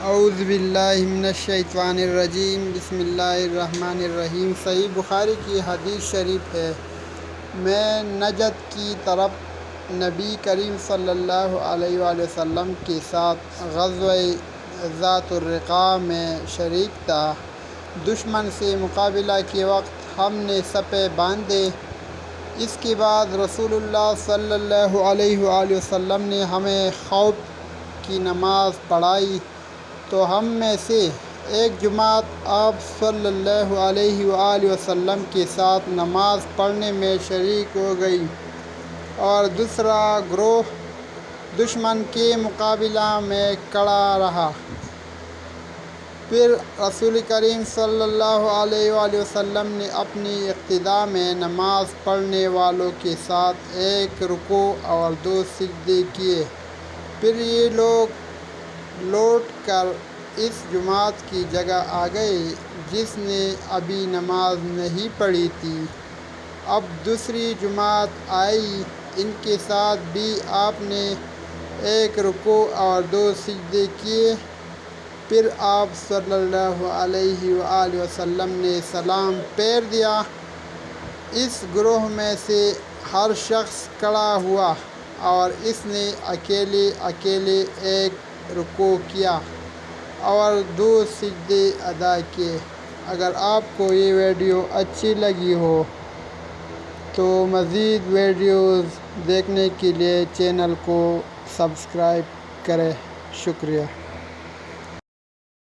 اعوذ باللہ من الشیطان الرجیم بسم اللہ الرحمن الرحیم۔ صحیح بخاری کی حدیث شریف ہے، میں نجد کی طرف نبی کریم صلی اللہ علیہ وآلہ وسلم کے ساتھ غزوہ ذات الرقاع میں شریک تھا۔ دشمن سے مقابلہ کے وقت ہم نے صفیں باندھے۔ اس کے بعد رسول اللہ صلی اللہ علیہ وآلہ وسلم نے ہمیں خوف کی نماز پڑھائی تو ہم میں سے ایک جماعت آپ صلی اللہ علیہ وآلہ وسلم کے ساتھ نماز پڑھنے میں شریک ہو گئی اور دوسرا گروہ دشمن کے مقابلہ میں کھڑا رہا۔ پھر رسول کریم صلی اللہ علیہ وآلہ وسلم نے اپنی ابتدا میں نماز پڑھنے والوں کے ساتھ ایک رکوع اور 2 سجدے کیے۔ پھر یہ لوگ لوٹ کر اس جماعت کی جگہ آ گئے جس نے ابھی نماز نہیں پڑھی تھی۔ اب دوسری جماعت آئی، ان کے ساتھ بھی آپ نے ایک رکوع اور 2 سجدے کیے۔ پھر آپ صلی اللہ علیہ وآلہ وسلم نے سلام پھیر دیا۔ اس گروہ میں سے ہر شخص کھڑا ہوا اور اس نے اکیلے ایک رکوع کیا اور 2 سجدے ادا کیے۔ اگر آپ کو یہ ویڈیو اچھی لگی ہو تو مزید ویڈیوز دیکھنے کے لیے چینل کو سبسکرائب کریں۔ شکریہ۔